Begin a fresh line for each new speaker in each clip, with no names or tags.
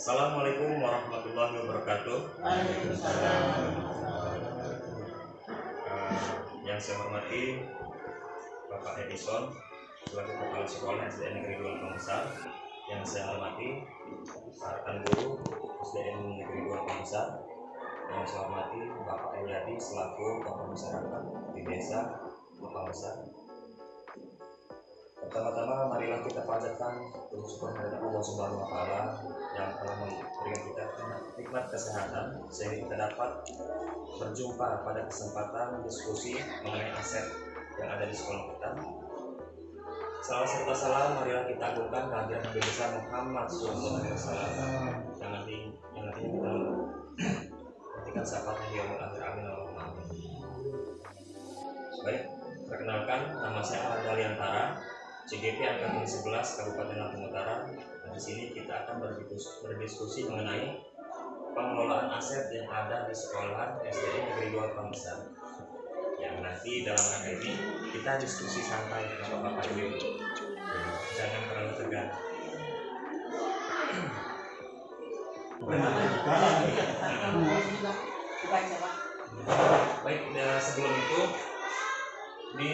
Assalamualaikum warahmatullahi wabarakatuh. Yang saya hormati Bapak Edison selaku Kepala Sekolah SDN Negeri 2 Pembesar. Yang saya hormati rekan guru SDN Negeri 2 Pembesar. Yang saya hormati Bapak Elyadi selaku tokoh masyarakat di desa Pembesar. Pertama-tama marilah kita panjatkan syukur kepada Allah Subhanahu wa Ta'ala yang telah memberikan kita nikmat kesehatan sehingga kita dapat berjumpa pada kesempatan diskusi mengenai aset yang ada di sekolah kita. Salam serta salam marilah kita agungkan kehadiran Nabi besar Muhammad SAW yang nantinya kita nantikan syafaatnya di yaumul akhir. Amin Allahumma amin. Baik, perkenalkan nama saya Ahmad Aliantara, CGP Angkatan 11 Kabupaten Lampung Utara. Di sini kita akan berdiskusi mengenai pengelolaan aset yang ada di sekolah SDN Negeri 2 Pembesar. Yang nanti dalam rangka ini kita diskusi santai dengan Bapak Ibu. Jangan terlalu tegang. Baik, sebelum itu di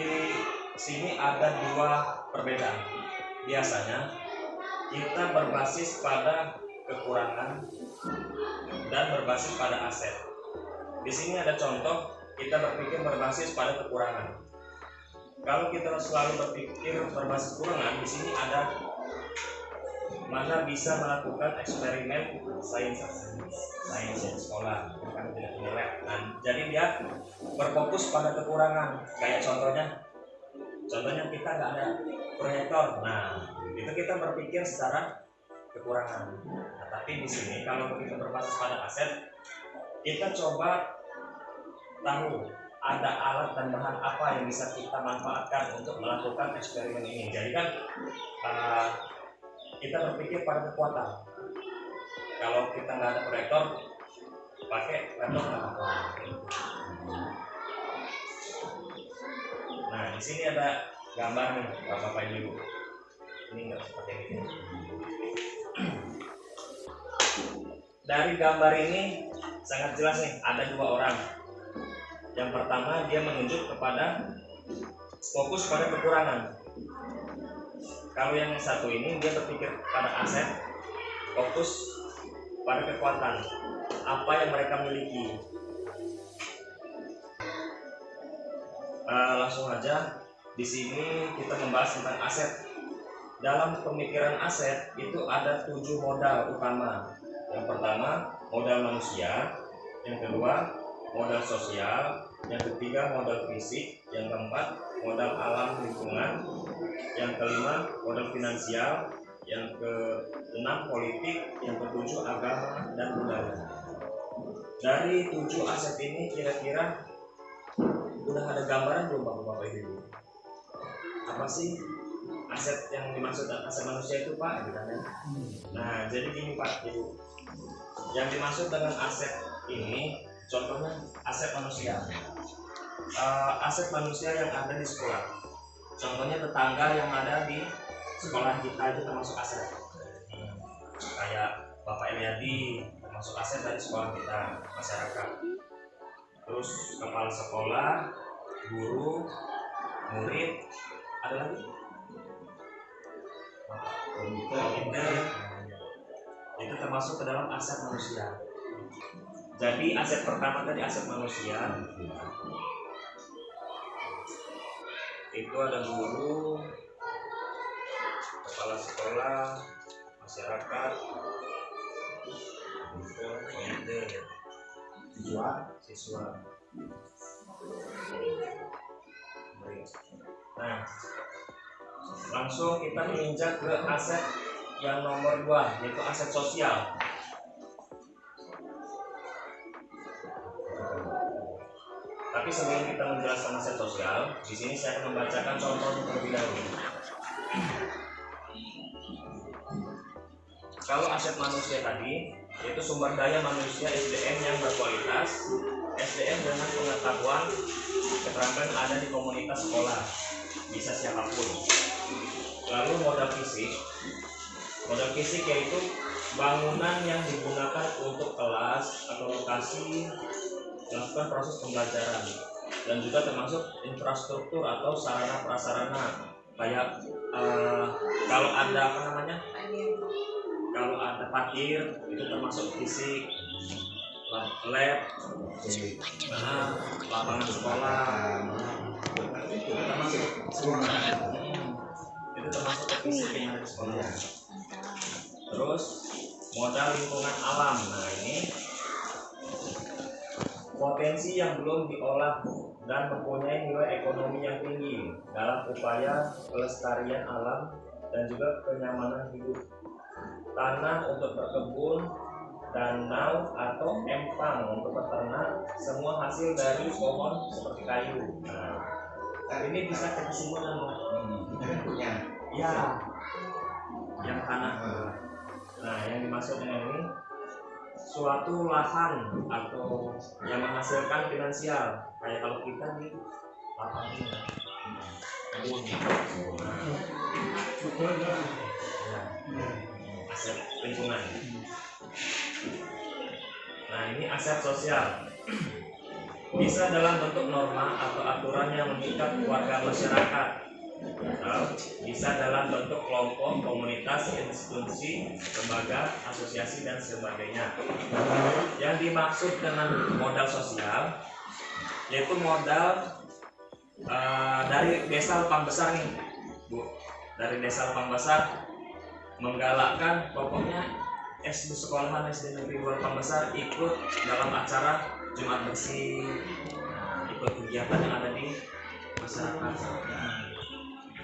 sini ada dua perbedaan. Biasanya kita berbasis pada kekurangan dan berbasis pada aset. Di sini ada contoh kita berpikir berbasis pada kekurangan. Kalau kita selalu berpikir berbasis kekurangan, di sini ada mana bisa melakukan eksperimen sains di sekolah, bukan tidak punya lab. Nah, jadi dia berfokus pada kekurangan. Kayak contohnya kita nggak ada proyektor. Nah, itu kita berpikir secara kekurangan. Nah, tapi di sini kalau kita berbasis pada aset, kita coba tahu ada alat dan bahan apa yang bisa kita manfaatkan untuk melakukan eksperimen ini. Jadi kan kita berpikir pada kekuatan. Kalau kita nggak ada proyektor, pakai laptop nggak apa-apa. Nah, di sini ada gambar nih, Bapak Ibu. Ini nggak seperti ini. Dari gambar ini sangat jelas nih, ada dua orang. Yang pertama dia menunjuk kepada fokus pada kekurangan. Kalau yang satu ini dia berpikir pada aset, fokus pada kekuatan. Apa yang mereka miliki. Langsung aja di sini kita membahas tentang aset. Dalam pemikiran aset itu ada 7 modal utama. Yang pertama modal manusia, yang kedua modal sosial, yang ketiga modal fisik, yang keempat modal alam lingkungan, yang kelima modal finansial, yang keenam politik, yang ketujuh agama dan budaya. Dari 7 aset ini kira-kira udah ada gambaran belum Bapak Ibu? Apa sih aset yang dimaksud aset manusia itu Pak? Nah, jadi gini Pak Ibu, yang dimaksud dengan aset ini contohnya aset manusia. Aset manusia yang ada di sekolah. Contohnya tetangga yang ada di sekolah kita itu termasuk aset. Kayak Bapak Elyadi termasuk aset dari sekolah kita, masyarakat. Terus kepala sekolah, guru, murid, ada lagi? Komite. Itu termasuk ke dalam aset manusia. Jadi aset pertama tadi aset manusia. Itu ada guru, kepala sekolah, masyarakat, komite, siswa. Nah, langsung kita menginjak ke aset yang nomor 2, yaitu aset sosial. Tapi sebelum kita menjelaskan aset sosial, di sini saya akan membacakan contoh terlebih dahulu. Kalau aset manusia tadi, yaitu sumber daya manusia SDM yang berkualitas, SDM dengan pengetahuan, keterampilan ada di komunitas sekolah, bisa siapapun. Lalu modal fisik yaitu bangunan yang digunakan untuk kelas atau lokasi melakukan proses pembelajaran, dan juga termasuk infrastruktur atau sarana prasarana kayak kalau ada apa namanya, kalau ada parkir itu termasuk fisik, lab, lapangan sekolah, itu termasuk fisik yang ada di sekolah. Terus modal lingkungan alam. Nah, ini potensi yang belum diolah dan mempunyai nilai ekonomi yang tinggi dalam upaya pelestarian alam dan juga kenyamanan hidup. Tanah untuk berkebun, danau atau empang untuk peternak, semua hasil dari pohon seperti kayu. Nah, ini bisa kita simpulkan, ya, yang tanah. Nah, yang dimaksud dengan ini suatu lahan atau yang menghasilkan finansial, kayak kalau kita di lapangan kebun, aset lingkungan. Nah, ini aset sosial, bisa dalam bentuk norma atau aturan yang mengikat warga masyarakat, atau bisa dalam bentuk kelompok, komunitas, institusi, lembaga, asosiasi, dan sebagainya. Yang dimaksud dengan modal sosial yaitu modal dari desa Lempang Besar nih, Bu. Dari desa Lempang Besar menggalakkan pokoknya SD sekolahan SD Negeri 2 Lempang Besar ikut dalam acara Jumat Bersih, ikut kegiatan yang ada di masyarakat,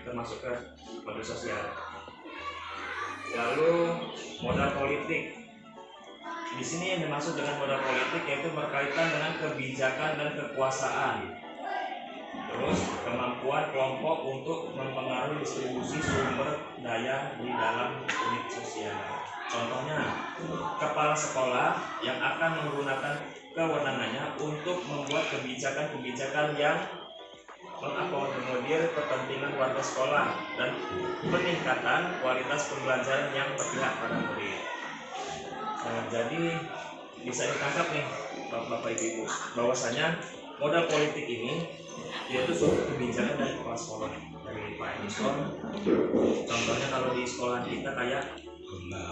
termasuk ke modal sosial. Lalu modal politik. Di sini yang dimaksud dengan modal politik yaitu berkaitan dengan kebijakan dan kekuasaan. Terus kemampuan kelompok untuk mempengaruhi distribusi sumber daya di dalam unit sosial. Contohnya, kepala sekolah yang akan menggunakan kewenangannya untuk membuat kebijakan-kebijakan yang mengakomodir kepentingan warga sekolah dan peningkatan kualitas pembelajaran yang berpihak pada murid. Nah, jadi bisa ditangkap nih Bapak Ibu bahwasanya modal politik ini yaitu suatu kebijakan dari kepala sekolah, dari Pak Edison. Contohnya kalau di sekolah kita kayak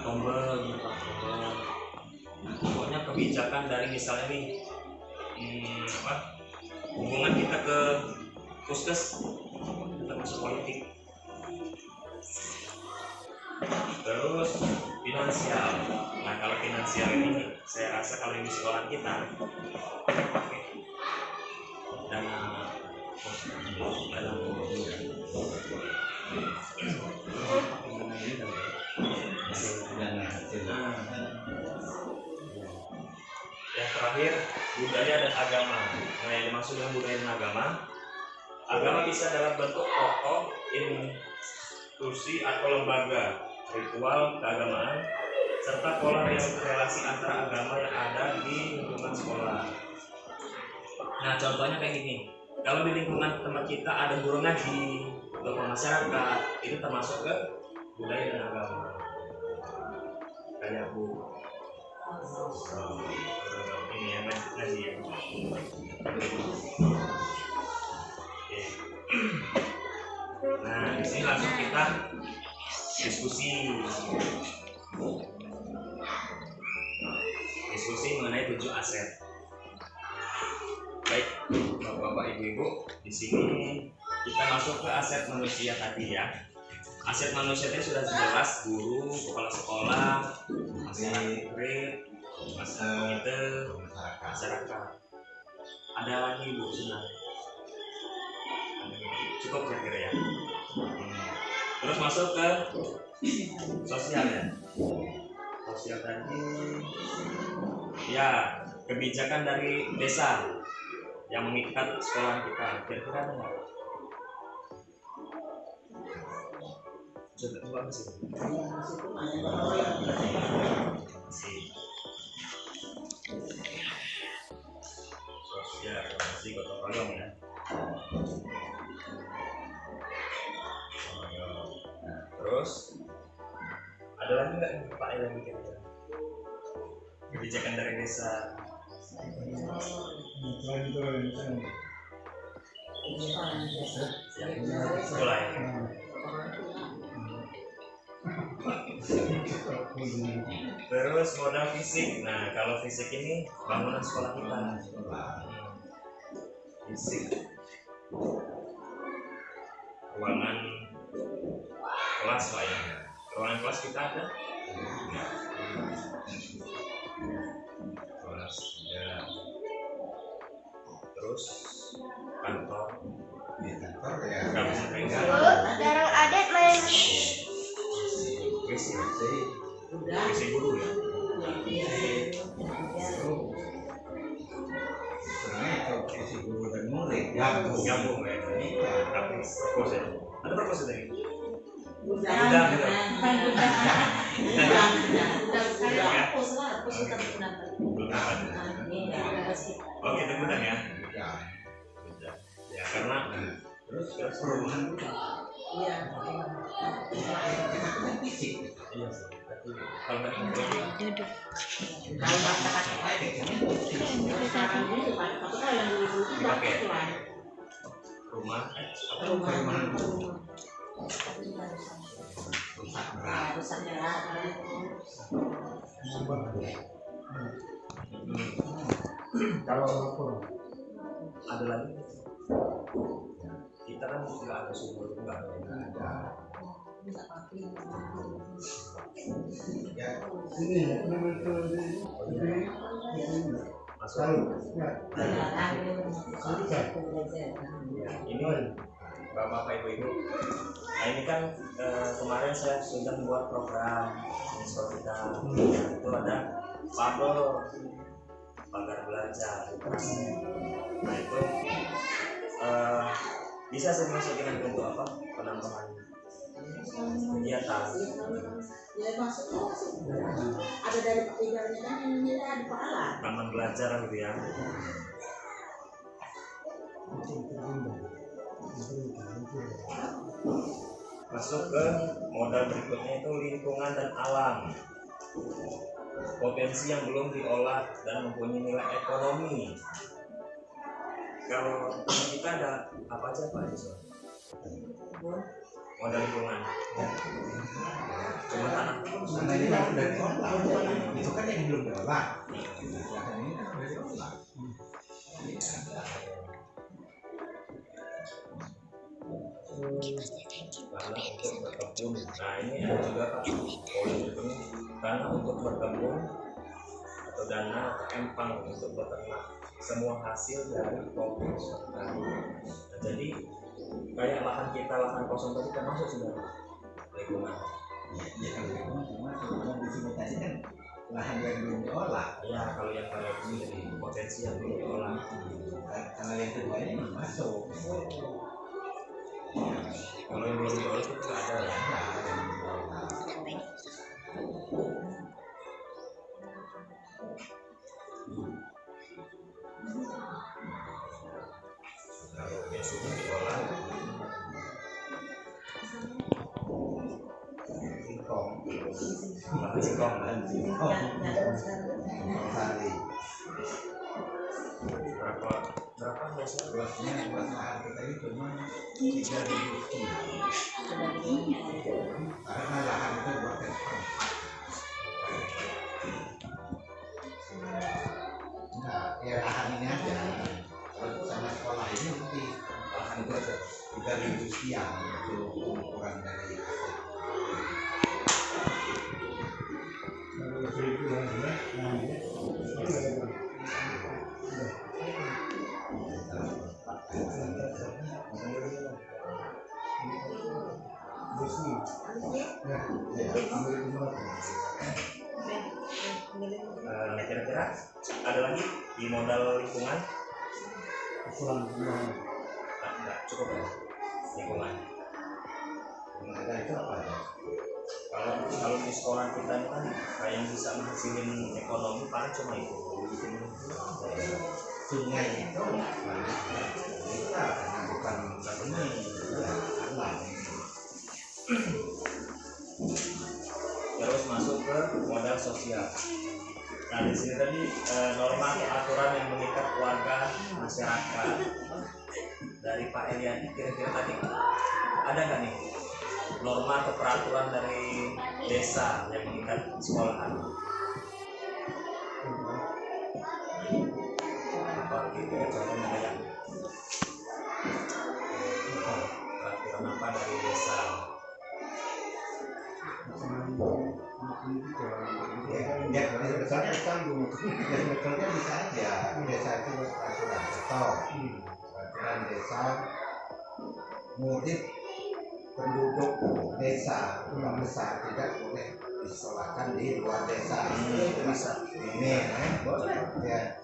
tombol, pokoknya kebijakan dari misalnya nih hubungan kita ke puskes, kita masuk politik. Terus finansial. Nah, kalau finansial ini saya rasa kalau di sekolah kita dana yang terakhir, budaya dan agama. Nah, yang dimaksud dengan budaya dan agama bisa dalam bentuk tokoh, institusi atau lembaga, ritual keagamaan, serta pola relasi antara agama yang ada di lingkungan sekolah. Nah, contohnya kayak gini. Kalau di lingkungan tempat kita ada guru ngaji, tokoh masyarakat, itu termasuk ke budaya dan agama. Kayak Bu ini yang ngaji ya. Nah, di sini langsung kita diskusi mengenai 7 aset. Baik, Bapak Ibu, di sini kita masuk ke aset manusia tadi ya. Aset manusia tadi sudah jelas, guru, kepala sekolah, masyarakat, masyarakat. Ada lagi Bu Sunan? Cukup kira-kira ya. Terus masuk ke sosial ya. Sosial tadi ya, kebijakan dari desa yang mengikat sekolah kita. Kira-kira ada nggak? Coba sih. Sosial masih gotong royong ya. Terus ada Ada lagi nggak nih Pak yang kira-kira kebijakan dari desa? Mulai. Terus modal fisik. Nah, kalau fisik ini bangunan sekolah kita. Fisik. Ruangan kelas Pak ya. Ruangan kelas kita ada. Kelas ya. Terus kantor. Kantor ya. Nggak bisa pegang.
Jarang adet main.
WC guru ya.
WC guru dan murid
Gabung ya. Tapi perpus ya. Ada perpus tadi.
Udah.
Oke, itu mudah ya. Ya karena
terus perumahan
Iya.
fisik.
Iya. Kalau nggak
Duduk.
dipakai rumah
Kalau
ada lagi kita kan nggak ada sumur nggak ada
Ya,
sini
masuk ini bapak ibu nah, ini kan kemarin saya sudah membuat program di sekolah kita itu ada Pablo pagar belajar nah itu bisa saya masukin untuk apa penambahan kegiatan
Ya masuk. Ada dari pekerjaannya kan ini ada pahala.
taman belajar gitu ya. Masuk ke modal berikutnya itu lingkungan dan alam. Potensi yang belum diolah dan mempunyai nilai ekonomi. Kalau kita ada apa aja Pak Yusuf? Modal lingkungan. Cuma tanah.
karena ini kan udah diolah. Itu kan yang belum diolah. Lahan ini kan udah diolah.
Tanah untuk berkebun. Nah ini ada juga Pak. Tanah untuk berkebun atau dana empang untuk beternak. Semua hasil dari kopi petani. Nah, jadi kayak lahan kita lahan kosong tadi termasuk sudah lingkungan.
Ya kalau lingkungan cuma sebelum di sini tadi kan lahan yang belum diolah.
Ya kalau yang kayak ini jadi potensi yang belum diolah.
Kalau yang kedua ini masuk.
Kalau yang belum diolah itu nggak ada ya. Kalau yang sudah diolah
Singkong.
lahan singkong
Sari.
berapa biasanya?
Luasnya buat lahan kita itu cuma 3.000 sekian. Karena lahan itu buat ekspor. Nah, ya lahan ini aja. Kalau sama sekolah ini nanti lahan itu ada 3.000 sekian itu ukuran dari
kira-kira ada lagi di modal lingkungan? Enggak cukup ya lingkungan.
Ada itu apa ya?
Kalau di sekolah kita ini kan kayak yang bisa menghasilin ekonomi paling cuma itu bikin
Sungai itu kita karena bukan ini alam.
terus Nah di sini tadi norma atau aturan yang mengikat warga masyarakat dari Pak Eliani, kira-kira tadi ada nggak nih norma atau peraturan dari desa yang mengikat sekolahan? Apa gitu ya, contohnya kayak peraturan apa dari desa?
Ya, sebetulnya bisa aja desa itu peraturan stop, peraturan desa murid penduduk desa rumah besar tidak boleh disekolahkan di luar desa.
Itu bisa.
Ini boleh ya.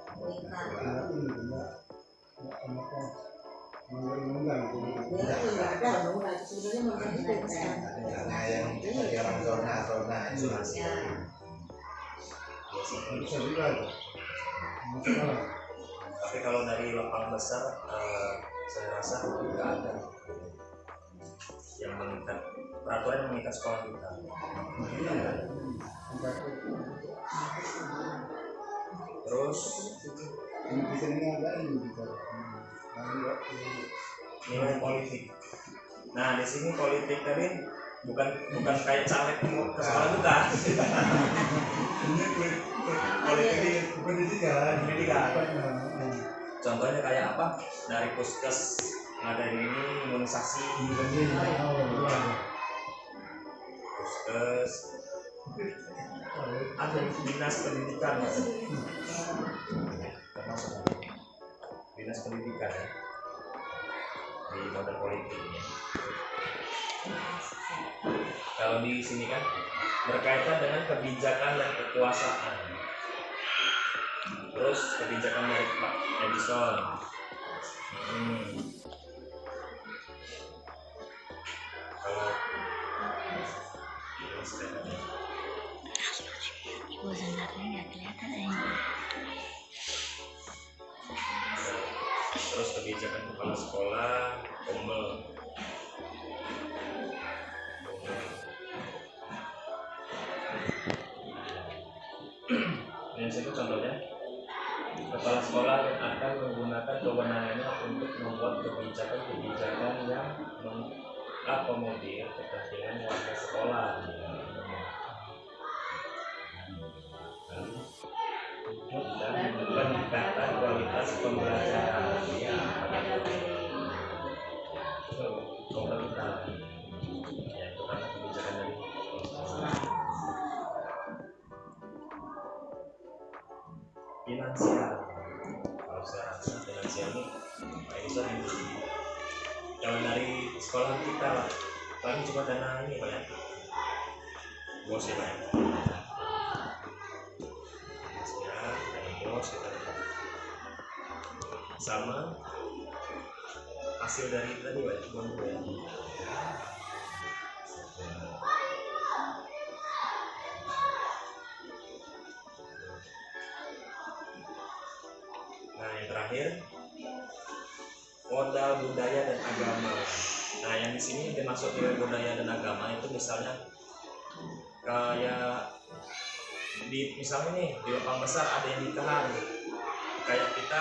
Nah yang tadi orang zona itu
Bisa juga itu.
Tapi kalau dari lapang besar saya rasa nggak ada yang mengikat peraturan yang mengikat sekolah kita. Terus nilai politik. Nah di sini politik tadi bukan kayak caleg mau ke sekolah juga. Politik di pendidikan. Contohnya kayak apa? Dari puskes ngadain ini imunisasi, puskes, ada dinas pendidikan, dinas pendidikan ya, di model politik. Kalau di sini kan berkaitan dengan kebijakan dan kekuasaan. Terus kebijakan dari Pak Edison. Kalau
Ibu sebenarnya nggak kelihatan ini.
terus kebijakan kepala sekolah, Kombel. Yang itu contohnya, kepala sekolah akan menggunakan kewenangannya untuk membuat kebijakan-kebijakan yang mengakomodir kepentingan warga sekolah. Dan peningkatan kualitas pembelajaran ya, pemerintah ya, itu karena kebijakan dari finansial. Kalau saya rasa finansial ini Pak Edison ini kalau dari sekolah kita paling cuma dana ini banyak bos ya banyak bos kita sama hasil dari tadi banyak bonus ya. Nah yang terakhir modal budaya dan agama. Nah yang di sini dimaksud nilai budaya dan agama itu misalnya kayak misalnya nih di Lepang Besar ada yang nikahan, kayak kita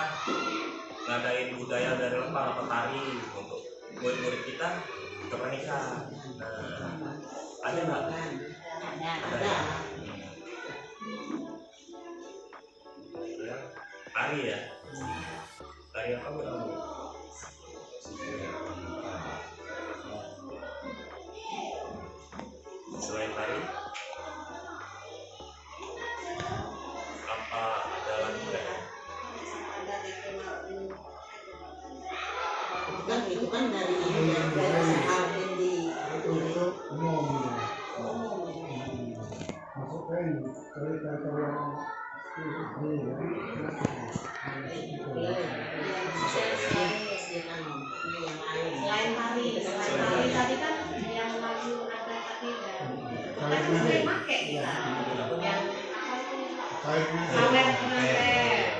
ngadain budaya dari Lepang atau tari untuk murid-murid kita ke pernikahan. Nah ada nggak? Ada. Ya, tari ya. Tari apa bu? Selain tari, apa ada lagi nggak?
Itu kan dari sahabat di
Itu umum. Masukkan cerita
Selain tari tadi kan yang lagu ada tadi kan sering pakai kita yang apa itu sawer pengantin.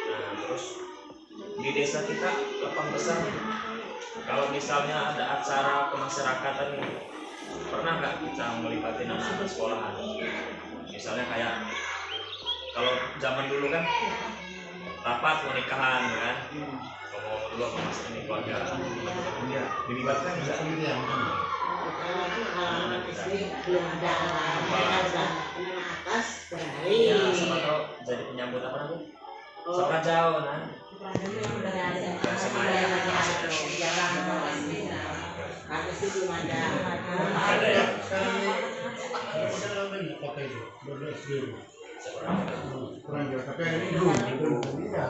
Nah terus di desa kita Lepang Besar kalau misalnya ada acara kemasyarakatan nih, pernah nggak kita melibatin anak-anak sekolahan? Misalnya kayak kalau zaman dulu kan rapat pernikahan kan, ngomong dulu apa mas ini keluarga, ya dilibatkan nggak?
Pengalaman SD belum ada, mereka udah menengah atas berlari.
Ya, sama tahu jadi penyambut apa namanya? Sama jauh kan?
Habis itu belum ada.
Ada ya?
Sekarang banyak kota itu, 12 ribu. Kurang jauh, tapi ini belum. Iya.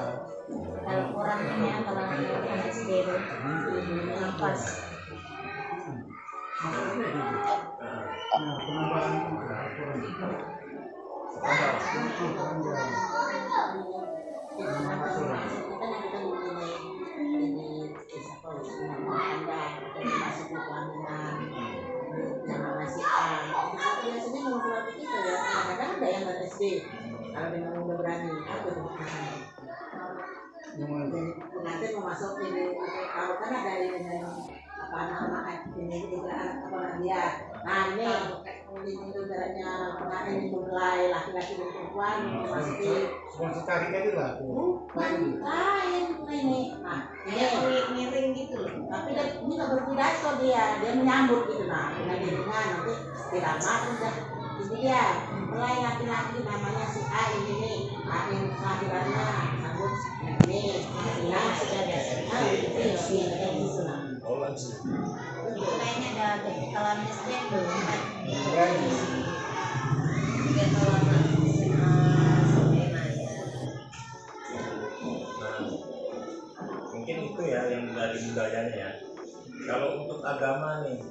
Kalau kurangnya kalau anak SD itu pas
Nah, penambahan itu kurang. Kurang jauh.
Kalau memang udah berani, aku tuh makan. Nanti mau masuk ini, kalau kan ada ini apa anak-anak ini juga apa dia. Nah ini saudaranya pengantin ini mulai laki-laki dan perempuan masih
Sponsor tarik aja lah.
lain ini. Nah ini
miring gitu.
tapi dia ini nggak berpidato dia menyambut gitu nah dengan dirinya nanti tidak lama udah ini dia mulai laki-laki namanya si A ini ini kelahirannya sambut ini nah sudah ada itu gitu lah.
Oh langsung.
Itu kayaknya ada kalau SD belum kan.
Berani.
Tiga tahun sampai maya.
Nah, mungkin itu ya yang dari budayanya ya. Kalau untuk agama nih,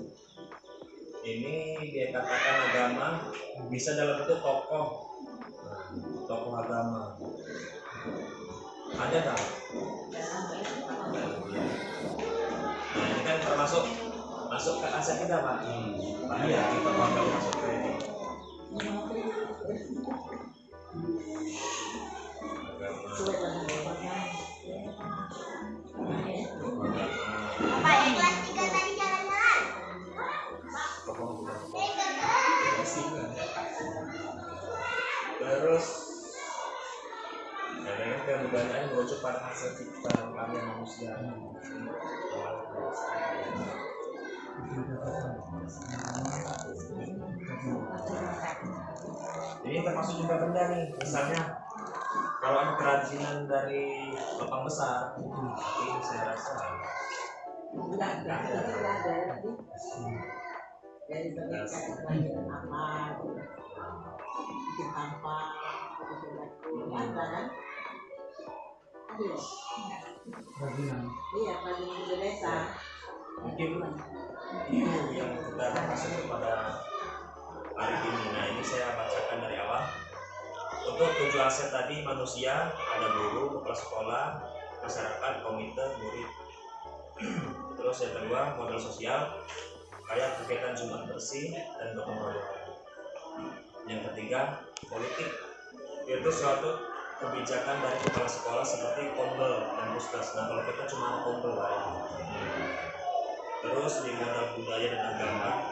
ini dia katakan agama bisa dalam bentuk tokoh, tokoh agama. Ada nggak? Nah ini kan termasuk masuk ke aset kita pak. Pak ya kita bakal masuk ke ini.
Apa yang kelas 3 tadi jalan-jalan?
Terus dengan kebudayaan merujuk pada hasil ciptaan karya manusia. Ini termasuk juga benda nih, misalnya kalau ada kerajinan dari lubang besar, ini saya rasa
Enggak ada dari bagian kelahiran apa bikin apa ada kan ada
Kerajinan.
iya kelahiran di desa
mungkin itu yang kita masuk kepada hari ini. Nah ini saya bacakan dari awal. Untuk 7 aset tadi manusia, ada guru, kepala sekolah, masyarakat, komite, murid. Terus yang kedua modal sosial, kayak kegiatan Jumat bersih dan gotong royong. Yang ketiga politik, yaitu suatu kebijakan dari kepala sekolah seperti kombel dan puskes. Nah kalau kita cuma kombel lah ya. Terus di modal budaya dan agama,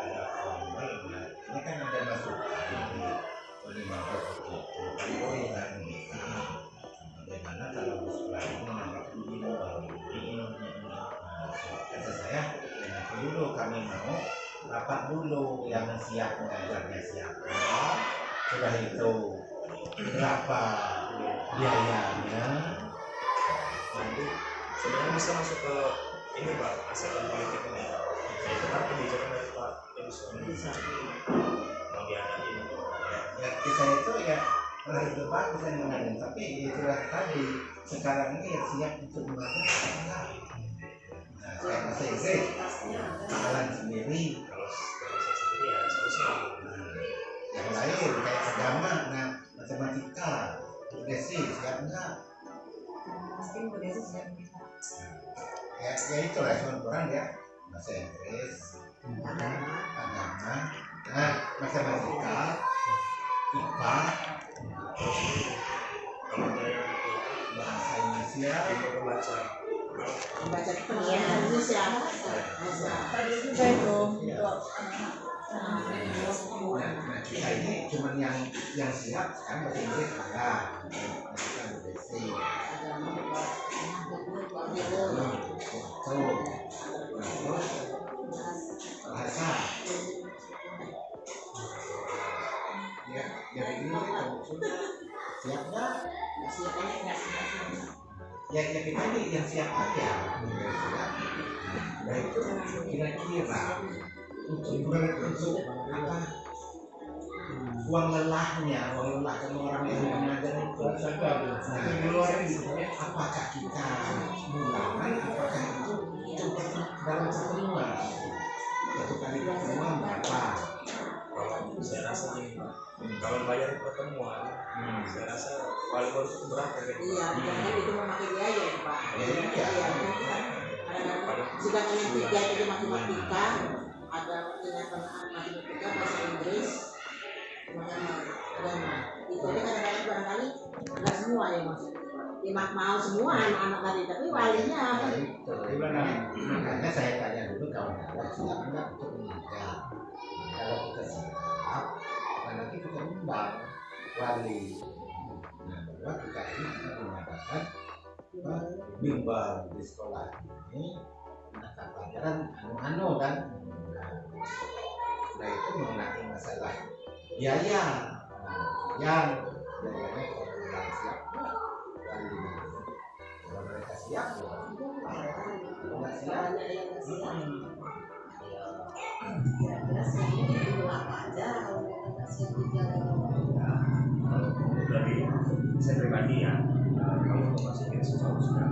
ini kan ada masuk bagaimana kalau sekolah ini menganggap dulu kata saya nanti dulu kami mau rapat dulu yang siap mengajarnya siapa, sudah itu berapa biayanya,
nanti sebenarnya bisa masuk ke ini pak, aset dan politik ini. Nah itu kan kebijakan dari Pak Edison mau diadain.
ya kita itu ya setelah itu Pak bisa mengadain, tapi itulah tadi sekarang ini ya siap untuk mengadakan. Nah kayak bahasa Inggris jalan sendiri,
Kalau saya sendiri ya seharusnya
yang lain kayak agama, nah matematika, budesi siap enggak? Ya itulah cuma kurang ya bahasa Inggris, agama, nah matematika, IPA,
kalau saya
bahasa Indonesia,
ilmu membaca
Membaca kita masih bahasa Indonesia. Bahasa.
Tadi juga itu
Iya.
untuk anak-anak.
Nah, kita ini cuma yang siap sekarang bahasa Inggris ada, kita basic.
Agama juga.
Terus bahasa. Ya, jadi ini siap nggak?
Siap aja.
Ya kita ini yang siap aja. Siap. Nah itu kira-kira untuk apa? Uang lelah sama orang yang mengajar itu di luar ini. Apakah kita mulakan? Apakah itu coba dalam pertemuan? Satu kali pertemuan berapa?
Kalau saya rasa nih, kalau bayar pertemuan, saya rasa paling baru itu berapa ya?
Iya, jangan itu memakai biaya ya Pak.
Iya.
Kadang-kadang sedangkan yang 3 itu matematika, ada ingatan matematika, bahasa Inggris, agama. Itu aja kadang-kadang barangkali nggak semua ya Mas. Ya mau semua anak-anak tadi, tapi walinya
Makanya saya tanya dulu kawan-kawan siap nggak untuk mengajar. Kalau kita siap, nanti kita undang wali. Nah, bahwa kita ini mengadakan bimbel di sekolah ini mata pelajaran anu kan. Nah itu mengenai masalah biaya. Yang biayanya kalau bilang siap wali. Kalau mereka siap, kalau nggak siap,
Berarti saya pribadi ya, kalau untuk masuk ini susah sudah.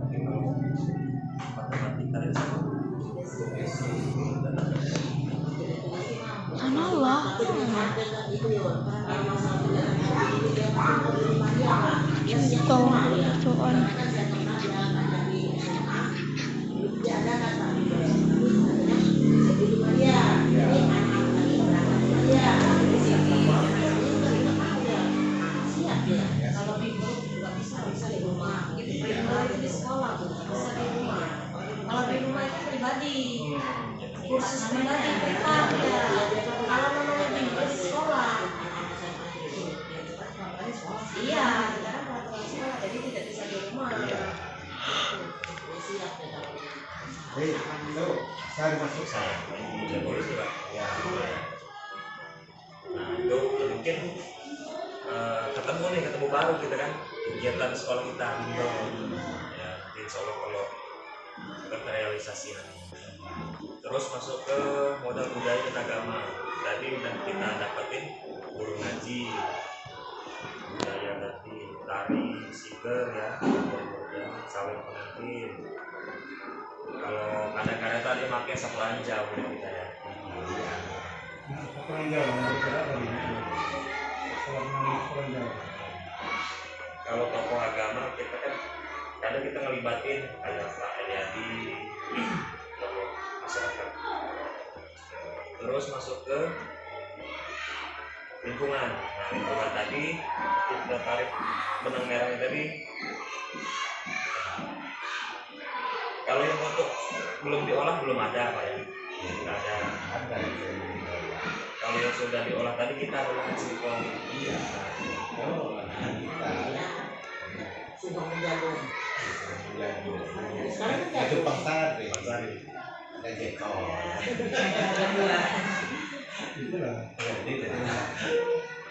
Tapi kalau matematika dan
Analah. Tuan.
Kalau bingung juga bisa di rumah. Gitu pribadi di sekolah bisa di rumah. Kalau di rumah itu pribadi. Kursus pribadi privat ya. Kalau memang bingung di sekolah. Iya, sekarang peraturan sekolah jadi tidak bisa di rumah. Siap ya kalau.
hei, lo, saya masuk saya.
saya boleh sih Pak.
Ya,
Nah itu mungkin ketemu baru kita kan kegiatan sekolah kita bimbel. Ya, nanti insya Allah kalau akan terrealisasi nanti. Terus masuk ke modal budaya dan agama. Tadi udah kita dapetin guru ngaji, budaya tadi tari, siger ya, kemudian saling pengantin. Kalau kadang-kadang tadi pakai sapu ranjau udah kita ya. Kalau tokoh agama kita kan kadang kita ngelibatin kayak Pak Eliadi, tokoh masyarakat. Terus masuk ke lingkungan. Nah lingkungan tadi kita tarik benang merahnya tadi. Kalau yang untuk belum diolah belum ada Pak ya, nggak ada. Kalau yang sudah diolah tadi kita adalah singkong.
iya. Oh, kita
Sudah menjagung.
itu pasar deh.
Pasar.
Ada jekol.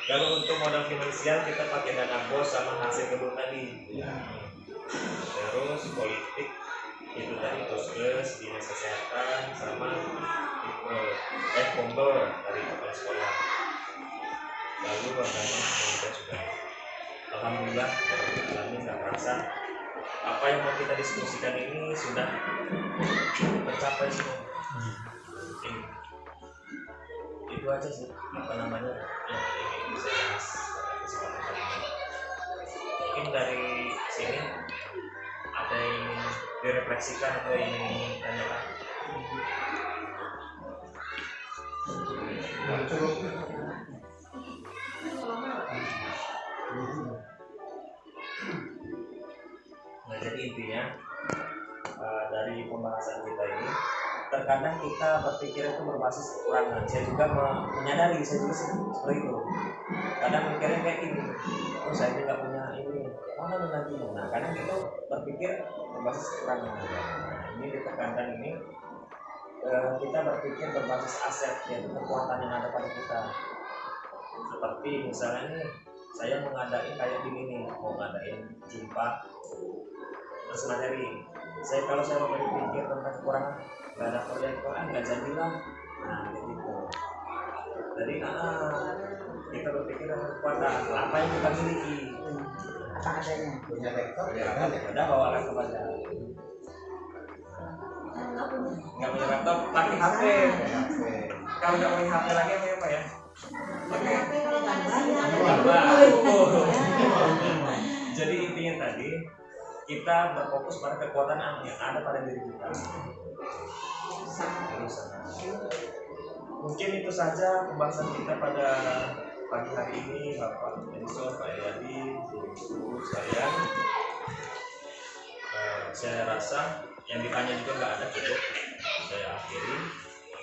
Kalau untuk modal finansial kita pakai dana bos sama hasil kebun tadi. Terus politik itu tadi puskes, dinas kesehatan sama pombel dari kepala sekolah. Lalu agama kita sudah alhamdulillah kami nggak merasa apa yang mau kita diskusikan ini sudah tercapai semua. Itu aja sih apa namanya yang ingin saya bahas kesempatan kali ini. Mungkin dari sini ada yang ingin direfleksikan atau yang ingin tanyakan. Nah jadi intinya dari pembahasan kita ini, terkadang kita berpikir itu berbasis kekurangan. Saya juga menyadari, saya juga seperti itu. Kadang mikirnya kayak gini, oh saya tidak punya ini, mana nanti. Nah kadang kita berpikir berbasis kekurangan. Nah, ini terkadang ini kita berpikir berbasis aset, yaitu kekuatan yang ada pada kita. Seperti misalnya nih, saya mau ngadain kayak gini nih, mau ngadain jumpa terus materi. Kalau saya mau berpikir tentang kekurangan, nggak ada proyek Quran, nggak jadilah. Nah gitu. Jadi kita berpikir tentang kekuatan apa yang kita miliki.
Apa adanya.
Punya laptop
Ya,
ya kan ya.
udah bawalah kepada. Nggak punya laptop, pakai HP.
Oke.
Kalau nggak punya HP lagi apa ya?
Tapi kalau nggak ada banyak.
Jadi intinya tadi kita berfokus pada kekuatan yang ada pada diri kita. Mungkin itu saja pembahasan kita pada pagi hari ini, Bapak Edison, Pak Yadi, guru sekalian. Saya rasa yang ditanya juga nggak ada, cukup. Saya akhiri.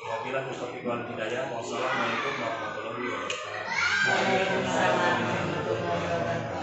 Wabillahi taufiq wal hidayah. Wassalamualaikum warahmatullahi wabarakatuh.
Waalaikumsalam warahmatullahi wabarakatuh.